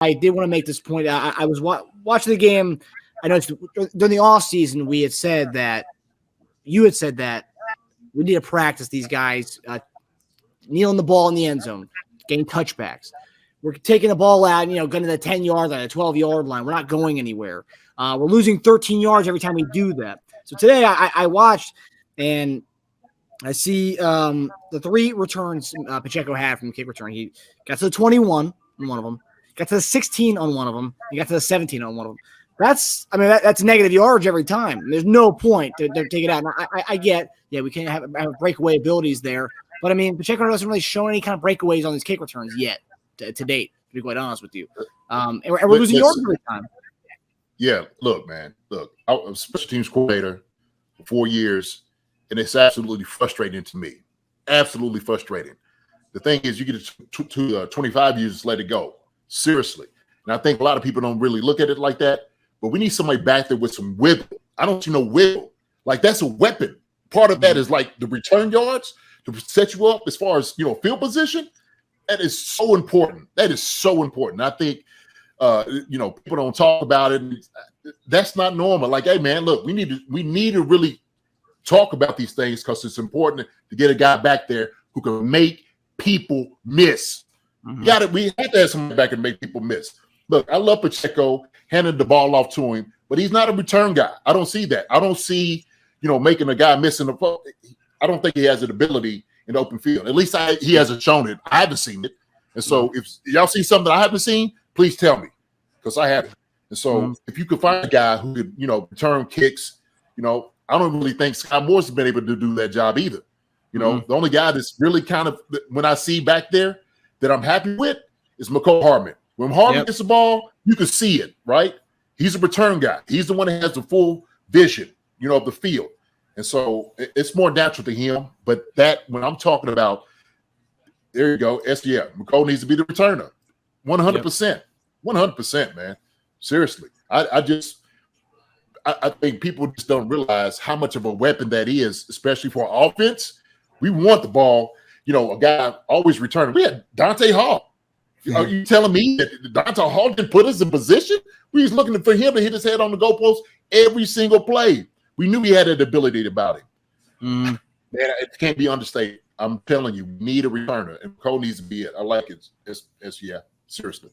I did want to make this point. I was watching the game. I know during the off season we had said that you had said that we need to practice these guys kneeling the ball in the end zone, getting touchbacks. We're taking the ball out, going to the 10-yard line, the 12-yard line. We're not going anywhere. We're losing 13 yards every time we do that. So today I watched and I see the 3 returns Pacheco had from the kick return. He got to the 21 on one of them, got to the 16 on one of them, and got to the 17 on one of them. That's negative yards every time. There's no point to take it out. Now, I get, we can't have breakaway abilities there. But, Pacheco doesn't really show any kind of breakaways on his kick returns yet to date, to be quite honest with you. And we're losing yards every time. Yeah, look, man. Look, I was a special teams coordinator for 4 years, and it's absolutely frustrating to me. Absolutely frustrating. The thing is, you get to 25 years, just let it go. Seriously. And I think a lot of people don't really look at it like that. But we need somebody back there with some wiggle. I don't see no wiggle. Like, that's a weapon. Part of that is like the return yards to set you up as far as, field position. That is so important. That is so important. I think, people don't talk about it. That's not normal. Like, hey, man, look, we need to really talk about these things because it's important to get a guy back there who can make people miss. Mm-hmm. We have to have somebody back and make people miss. Look, I love Pacheco handing the ball off to him, but he's not a return guy. I don't see that. I don't see, making a guy missing the ball. I don't think he has an ability in the open field. At least he hasn't shown it. I haven't seen it. And so if y'all see something I haven't seen, please tell me because I haven't. And so if you could find a guy who could, return kicks, I don't really think Sky Moore's been able to do that job either. The only guy that's really kind of, when I see back there that I'm happy with is McCole Hardman. When Hardman gets the ball, you can see it, right? He's a return guy. He's the one that has the full vision, of the field. And so it's more natural to him. But that, when I'm talking about, there you go, McCole needs to be the returner. 100%. 100%, man. Seriously. I think people just don't realize how much of a weapon that is, especially for offense. We want the ball, a guy always returning. We had Dante Hall. Are you telling me that Dante Hall didn't put us in position? We was looking for him to hit his head on the goalpost every single play. We knew he had that ability about him. Man, it can't be understated. I'm telling you, we need a returner, and Cole needs to be it. I like it. It's seriously.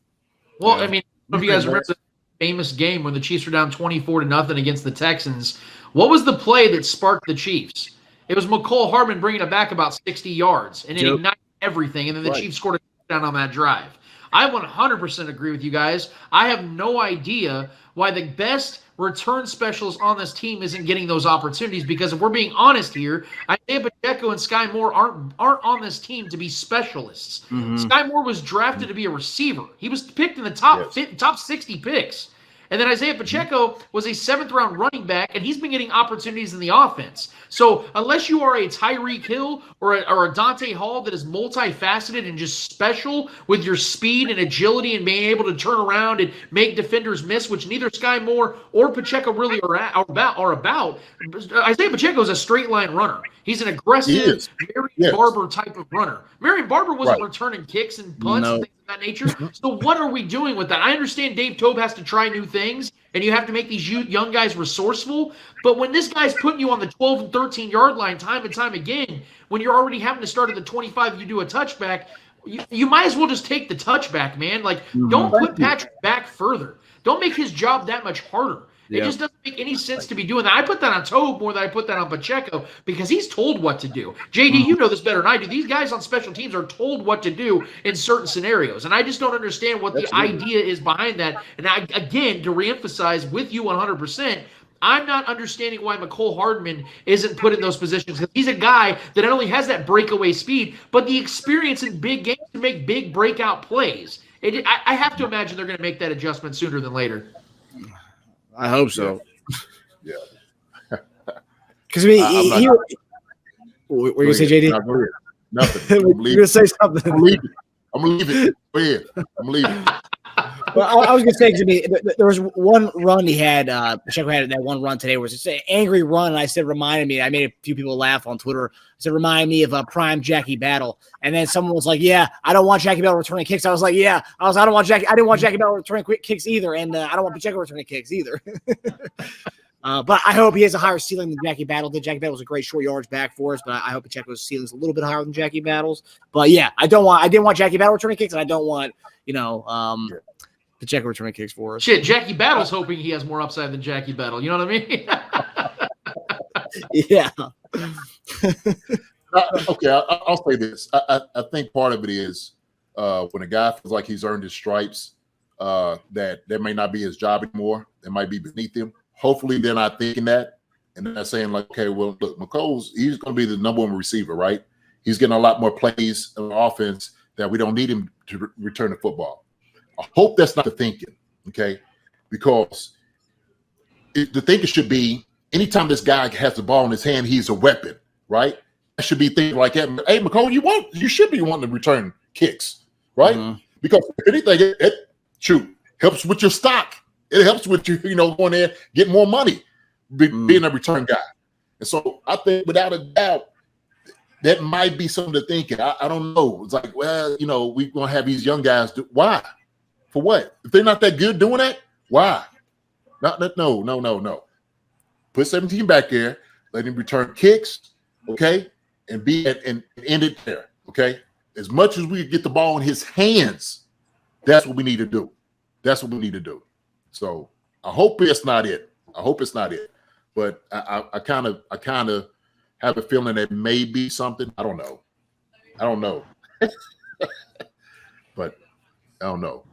Well, I don't know if you guys remember the famous game when the Chiefs were down 24-0 against the Texans. What was the play that sparked the Chiefs? It was McCole Hardman bringing it back about 60 yards, and it ignited everything, and then the Chiefs scored a touchdown on that drive. I 100% agree with you guys. I have no idea why the best return specialist on this team isn't getting those opportunities because if we're being honest here, Isaiah Pacheco and Sky Moore aren't on this team to be specialists. Sky Moore was drafted to be a receiver. He was picked in the top 60 picks. And then Isaiah Pacheco was a 7th-round running back, and he's been getting opportunities in the offense. So unless you are a Tyreek Hill or a Dante Hall that is multifaceted and just special with your speed and agility and being able to turn around and make defenders miss, which neither Sky Moore or Pacheco really are about. Isaiah Pacheco is a straight-line runner. He's an aggressive Marion Barber type of runner. Marion Barber wasn't returning kicks and punts and things of that nature. So what are we doing with that? I understand Dave Tobe has to try new things, and you have to make these young guys resourceful. But when this guy's putting you on the 12 and 13-yard line time and time again, when you're already having to start at the 25, you do a touchback, you might as well just take the touchback, man. Like, don't put Patrick back further. Don't make his job that much harder. It just doesn't make any sense to be doing that. I put that on Tobe more than I put that on Pacheco because he's told what to do. JD, you know this better than I do. These guys on special teams are told what to do in certain scenarios, and I just don't understand what the idea is behind that. And again, to reemphasize with you 100%, I'm not understanding why McCole Hardman isn't put in those positions because he's a guy that not only has that breakaway speed, but the experience in big games to make big breakout plays. I have to imagine they're going to make that adjustment sooner than later. I hope so. Yeah. Because what are you going to say, JD? Nothing. You're going to say something. I'm leaving. Go ahead. I'm leaving. Well, I was going to say, because there was one run he had, Pacheco had that one run today where it's an angry run, and I said, reminded me, I made a few people laugh on Twitter. I said, remind me of a prime Jackie Battle. And then someone was like, yeah, I don't want Jackie Battle returning kicks. I was like, yeah, I didn't want Jackie Battle returning kicks either, and I don't want Pacheco returning kicks either. But I hope he has a higher ceiling than Jackie Battle did. Jackie Battle was a great short yardage back for us, but I hope Pacheco's ceiling is a little bit higher than Jackie Battle's. But yeah, I didn't want Jackie Battle returning kicks, and I don't want, Pacheco returning kicks for us. Shit, Jackie Battle's hoping he has more upside than Jackie Battle. You know what I mean? Yeah. Okay, I'll say this. I think part of it is when a guy feels like he's earned his stripes, that may not be his job anymore. It might be beneath him. Hopefully they're not thinking that, and they're not saying like, okay, well, look, he's going to be the number one receiver, right? He's getting a lot more plays in the offense that we don't need him to return the football. I hope that's not the thinking, okay? Because the thinking should be anytime this guy has the ball in his hand, he's a weapon, right? I should be thinking like, hey, McCole, you should be wanting to return kicks, right? Mm-hmm. Because if anything, it helps with your stock. It helps with you, going there, get more money, being a return guy. And so I think without a doubt, that might be some of the thinking. I don't know. It's like, well, we're going to have these young guys why? For what? If they're not that good doing that, why? No. Put 17 back there, let him return kicks, okay? And and end it there, okay? As much as we get the ball in his hands, that's what we need to do. So I hope it's not it. But I kind of have a feeling that may be something. I don't know. But I don't know.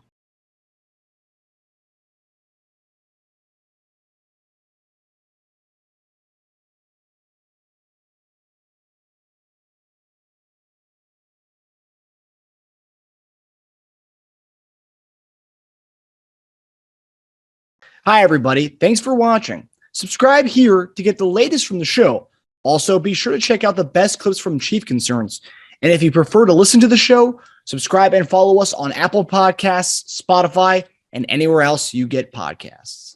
Hi, everybody. Thanks for watching. Subscribe here to get the latest from the show. Also, be sure to check out the best clips from Chief Concerns. And if you prefer to listen to the show, subscribe and follow us on Apple Podcasts, Spotify, and anywhere else you get podcasts.